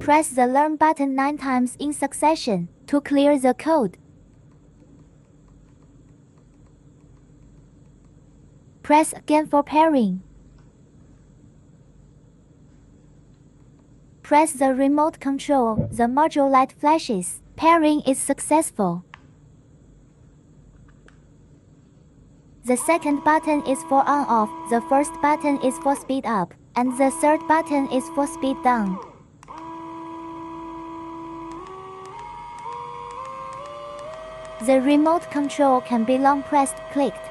Press the Learn button 9 times in succession to clear the code. Press again for pairing. Press the remote control. The module light flashes. Pairing is successful. The second button is for on-off, the first button is for speed up, and the third button is for speed down. The remote control can be long pressed, clicked,